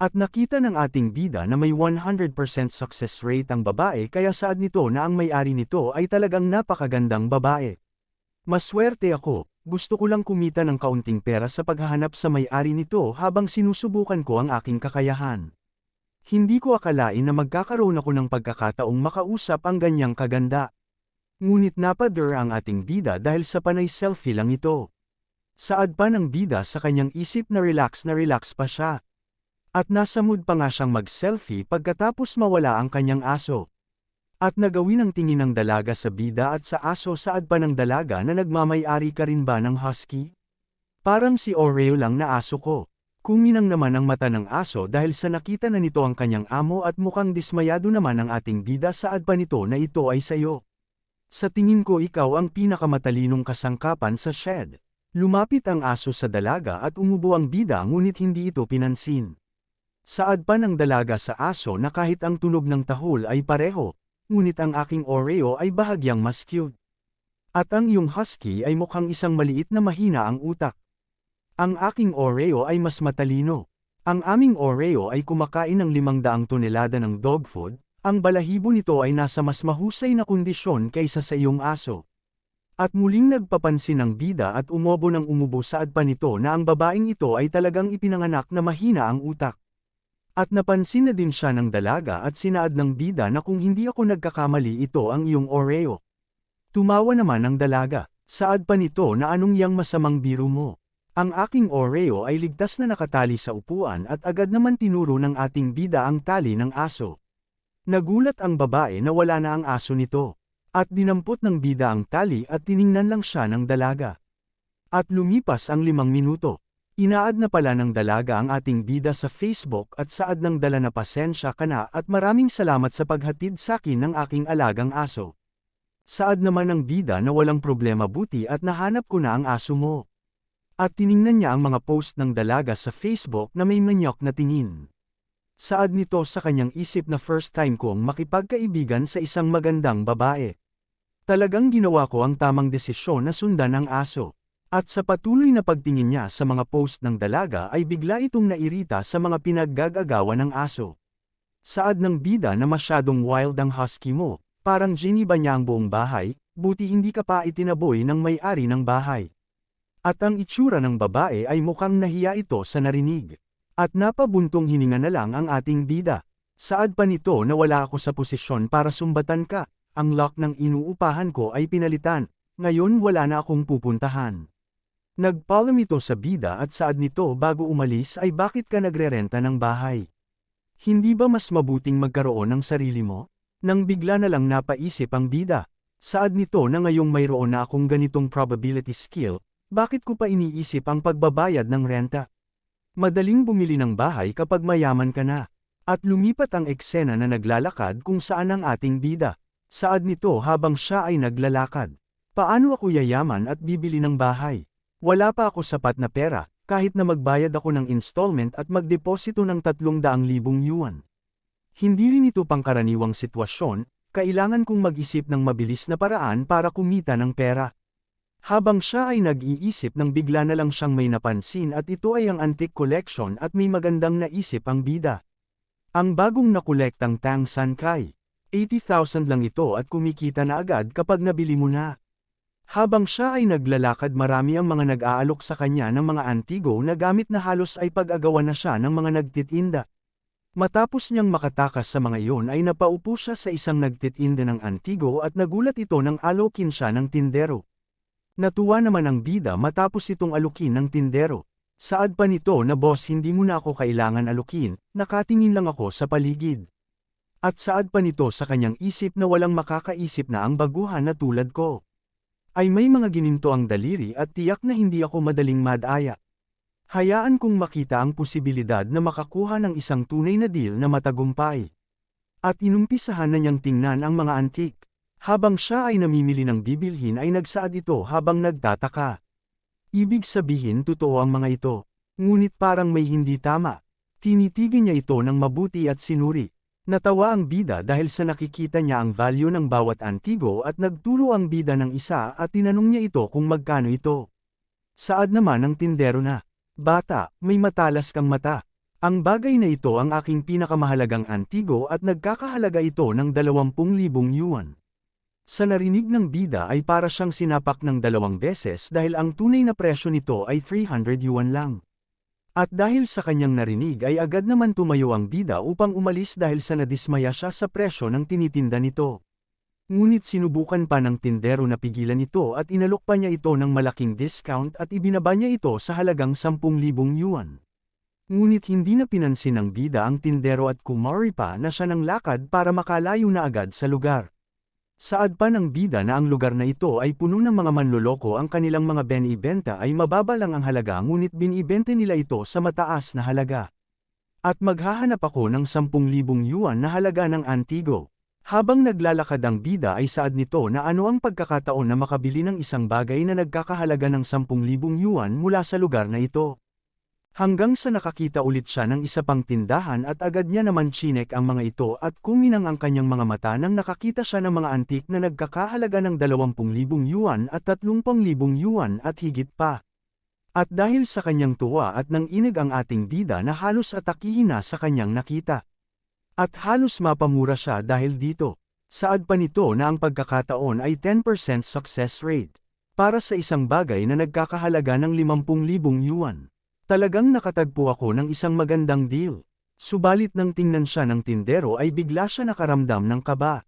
At nakita ng ating bida na may 100% success rate ang babae kaya saad nito na ang may-ari nito ay talagang napakagandang babae. Maswerte ako, gusto ko lang kumita ng kaunting pera sa paghahanap sa may-ari nito habang sinusubukan ko ang aking kakayahan. Hindi ko akalain na magkakaroon ako ng pagkakataong makausap ang ganyang kaganda. Ngunit napader ang ating bida dahil sa panay selfie lang ito. Saad pa ng bida sa kanyang isip na relax pa siya. At nasa mood pa nga siyang mag-selfie pagkatapos mawala ang kanyang aso. At nagawin ang tingin ng dalaga sa bida at sa aso saad pa ng dalaga na nagmamay-ari ka rin ba ng husky? Parang si Oreo lang na aso ko. Kuminang naman ang mata ng aso dahil sa nakita na nito ang kanyang amo at mukhang dismayado naman ang ating bida saad pa nito na ito ay sayo. Sa tingin ko ikaw ang pinakamatalinong kasangkapan sa shed. Lumapit ang aso sa dalaga at umubo ang bida ngunit hindi ito pinansin. Saad pa ng dalaga sa aso na kahit ang tunog ng tahol ay pareho, ngunit ang aking Oreo ay bahagyang mas cute. At ang iyong husky ay mukhang isang maliit na mahina ang utak. Ang aking Oreo ay mas matalino. Ang aming Oreo ay kumakain ng 500 tonelada ng dog food, ang balahibo nito ay nasa mas mahusay na kondisyon kaysa sa iyong aso. At muling nagpapansin ang bida at umubo ng umubo saad pa nito na ang babaeng ito ay talagang ipinanganak na mahina ang utak. At napansin na din siya ng dalaga at sinaad ng bida na kung hindi ako nagkakamali ito ang iyong Oreo. Tumawa naman ang dalaga, saad pa nito na anong yang masamang biro mo. Ang aking Oreo ay ligtas na nakatali sa upuan at agad naman tinuro ng ating bida ang tali ng aso. Nagulat ang babae na wala na ang aso nito. At dinampot ng bida ang tali at tiningnan lang siya ng dalaga. At lumipas ang 5 minuto. Inaad na pala ng dalaga ang ating bida sa Facebook at saad ng dala na pasensya ka na at maraming salamat sa paghatid sa akin ng aking alagang aso. Saad naman ng bida na walang problema buti at nahanap ko na ang aso mo. At tiningnan niya ang mga post ng dalaga sa Facebook na may manyok na tingin. Saad nito sa kanyang isip na first time kong makipagkaibigan sa isang magandang babae. Talagang ginawa ko ang tamang desisyon na sundan ang aso. At sa patuloy na pagtingin niya sa mga post ng dalaga ay bigla itong nairita sa mga pinaggagagawa ng aso. Saad ng bida na masyadong wild ang husky mo, parang giniba niya ang buong bahay, buti hindi ka pa itinaboy ng may-ari ng bahay. At ang itsura ng babae ay mukhang nahiya ito sa narinig. At napabuntong hininga na lang ang ating bida. Saad pa nito na wala ako sa posisyon para sumbatan ka, ang lock ng inuupahan ko ay pinalitan, ngayon wala na akong pupuntahan. Nagpaalam ito sa bida at saad nito bago umalis ay bakit ka nagrerenta ng bahay? Hindi ba mas mabuting magkaroon ng sarili mo? Nang bigla na lang napaisip ang bida. Saad nito na ngayong mayroon na akong ganitong probability skill, bakit ko pa iniisip ang pagbabayad ng renta? Madaling bumili ng bahay kapag mayaman ka na. At lumipat ang eksena na naglalakad kung saan ang ating bida. Saad nito habang siya ay naglalakad. Paano ako yayaman at bibili ng bahay? Wala pa ako sapat na pera, kahit na magbayad ako ng installment at magdeposito ng 300,000 yuan. Hindi rin ito pangkaraniwang sitwasyon, kailangan kong mag-isip ng mabilis na paraan para kumita ng pera. Habang siya ay nag-iisip nang bigla na lang siyang may napansin at ito ay ang antique collection at may magandang naisip ang bida. Ang bagong nakolektang Tang San Kai. 80,000 lang ito at kumikita na agad kapag nabili mo na. Habang siya ay naglalakad marami ang mga nag-aalok sa kanya ng mga antigo na gamit na halos ay pag-agawan na siya ng mga nagtitinda. Matapos niyang makatakas sa mga iyon ay napaupo siya sa isang nagtitinda ng antigo at nagulat ito nang alokin siya ng tindero. Natuwa naman ang bida matapos itong alukin ng tindero. Saad pa nito na boss hindi mo na ako kailangan alukin, nakatingin lang ako sa paligid. At saad pa nito sa kanyang isip na walang makakaisip na ang baguhan na tulad ko. Ay may mga gininto ang daliri at tiyak na hindi ako madaling madaya. Hayaan kong makita ang posibilidad na makakuha ng isang tunay na deal na matagumpay. At inumpisahan na niyang tingnan ang mga antik. Habang siya ay namimili ng bibilhin ay nagsaad ito habang nagtataka. Ibig sabihin totoo ang mga ito. Ngunit parang may hindi tama. Tinitigin niya ito ng mabuti at sinuri. Natawa ang bida dahil sa nakikita niya ang value ng bawat antigo at nagturo ang bida ng isa at tinanong niya ito kung magkano ito. Saad naman ng tindero na, "Bata, may matalas kang mata. Ang bagay na ito ang aking pinakamahalagang antigo at nagkakahalaga ito ng 20,000 yuan. Sa narinig ng bida ay para siyang sinapak ng 2 beses dahil ang tunay na presyo nito ay 300 yuan lang. At dahil sa kanyang narinig ay agad naman tumayo ang bida upang umalis dahil sa nadismaya siya sa presyo ng tinitinda nito. Ngunit sinubukan pa ng tindero na pigilan ito at inalok pa niya ito ng malaking discount at ibinaba niya ito sa halagang 10,000 yuan. Ngunit hindi na pinansin ng bida ang tindero at kumari pa na siya ng lakad para makalayo na agad sa lugar. Saad pa ng bida na ang lugar na ito ay puno ng mga manloloko, ang kanilang mga binibenta ay mababa lang ang halaga ngunit binibenta nila ito sa mataas na halaga. At maghahanap ako ng 10,000 yuan na halaga ng antigo. Habang naglalakad ang bida ay saad nito na ano ang pagkakataon na makabili ng isang bagay na nagkakahalaga ng 10,000 yuan mula sa lugar na ito. Hanggang sa nakakita ulit siya ng isa pang tindahan at agad niya naman chinek ang mga ito at kuminang ang kanyang mga mata nang nakakita siya ng mga antik na nagkakahalaga ng 20,000 yuan at 30,000 yuan at higit pa. At dahil sa kanyang tuwa at nang inig ang ating bida na halos atakihin na sa kanyang nakita. At halos mapamura siya dahil dito. Saad pa nito na ang pagkakataon ay 10% success rate. Para sa isang bagay na nagkakahalaga ng 50,000 yuan. Talagang nakatagpo ako ng isang magandang deal. Subalit nang tingnan siya ng tindero ay bigla siya nakaramdam ng kaba.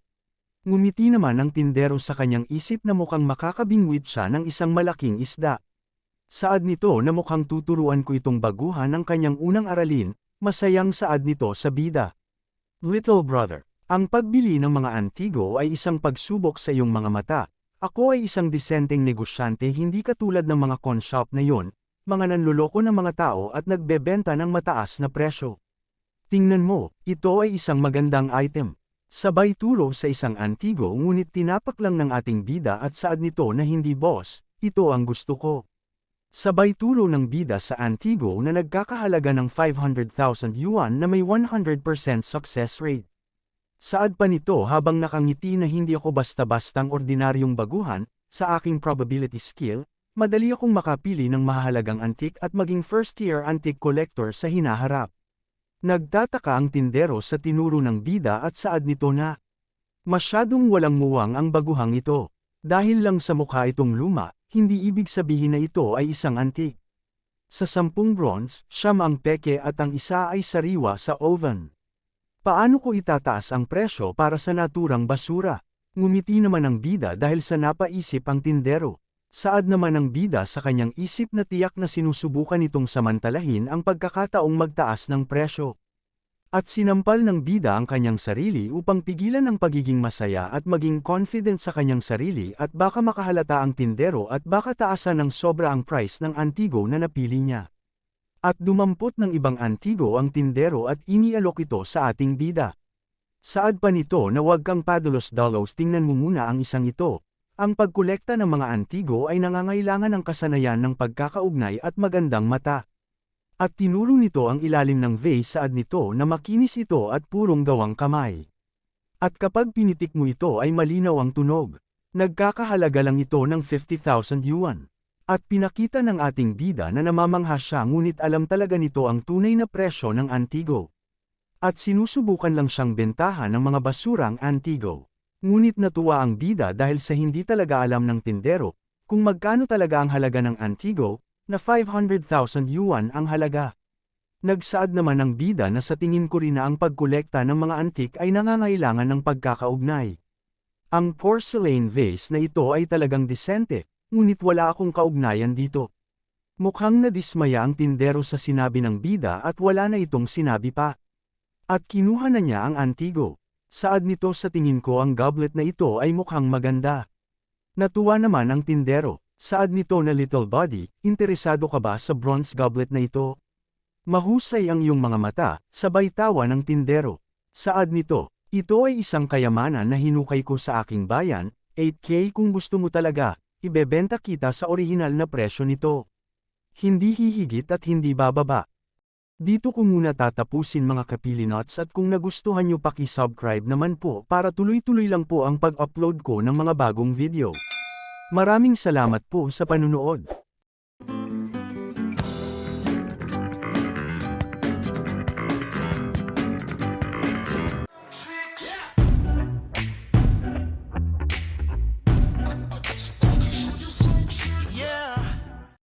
Ngumiti naman ang tindero sa kanyang isip na mukhang makakabingwit siya ng isang malaking isda. Saad nito na mukhang tuturuan ko itong baguhan ng kanyang unang aralin, masayang saad nito sa bida. Little brother, ang pagbili ng mga antigo ay isang pagsubok sa iyong mga mata. Ako ay isang disenteng negosyante, hindi katulad ng mga con shop na yon. Mga nanloloko ng mga tao at nagbebenta ng mataas na presyo. Tingnan mo, ito ay isang magandang item. Sabay turo sa isang antigo ngunit tinapak lang ng ating bida at saad nito na hindi boss, ito ang gusto ko. Sabay turo ng bida sa antigo na nagkakahalaga ng 500,000 yuan na may 100% success rate. Saad pa nito habang nakangiti na hindi ako basta-bastang ordinaryong baguhan, sa aking probability skill, madali akong makapili ng mahalagang antik at maging first-tier antique collector sa hinaharap. Nagtataka ang tindero sa tinuro ng bida at saad nito na masyadong walang muwang ang baguhang ito. Dahil lang sa mukha itong luma, hindi ibig sabihin na ito ay isang antik. Sa 10 bronze, 9 ang peke at ang isa ay sariwa sa oven. Paano ko itataas ang presyo para sa naturang basura? Ngumiti naman ang bida dahil sa napaisip ang tindero. Saad naman ng bida sa kanyang isip na tiyak na sinusubukan itong samantalahin ang pagkakataong magtaas ng presyo. At sinampal ng bida ang kanyang sarili upang pigilan ang pagiging masaya at maging confident sa kanyang sarili at baka makahalata ang tindero at baka taasan ng sobra ang price ng antigo na napili niya. At dumampot ng ibang antigo ang tindero at inialok ito sa ating bida. Saad pa nito na huwag kang padalos-dalos, tingnan mo muna ang isang ito. Ang pagkolekta ng mga antigo ay nangangailangan ng kasanayan ng pagkakaugnay at magandang mata. At tinuro nito ang ilalim ng vase, saad nito na makinis ito at purong gawang kamay. At kapag pinitik mo ito ay malinaw ang tunog. Nagkakahalaga lang ito ng 50,000 yuan. At pinakita ng ating bida na namamangha siya ngunit alam talaga nito ang tunay na presyo ng antigo. At sinusubukan lang siyang bentahan ng mga basurang antigo. Ngunit natuwa ang bida dahil sa hindi talaga alam ng tindero kung magkano talaga ang halaga ng antigo, na 500,000 yuan ang halaga. Nagsaad naman ang bida na sa tingin ko rin na ang pagkolekta ng mga antik ay nangangailangan ng pagkakaugnay. Ang porcelain vase na ito ay talagang disente, ngunit wala akong kaugnayan dito. Mukhang nadismaya ang tindero sa sinabi ng bida at wala na itong sinabi pa. At kinuha na niya ang antigo. Saad nito, sa tingin ko ang goblet na ito ay mukhang maganda. Natuwa naman ang tindero. Saad nito na little body, interesado ka ba sa bronze goblet na ito? Mahusay ang iyong mga mata, sabay tawa ng tindero. Saad nito, ito ay isang kayamanan na hinukay ko sa aking bayan, 8K kung gusto mo talaga, ibebenta kita sa orihinal na presyo nito. Hindi hihigit at hindi bababa. Dito ko muna tatapusin mga kapilinots, at kung nagustuhan nyo paki-subscribe naman po para tuloy-tuloy lang po ang pag-upload ko ng mga bagong video. Maraming salamat po sa panunood.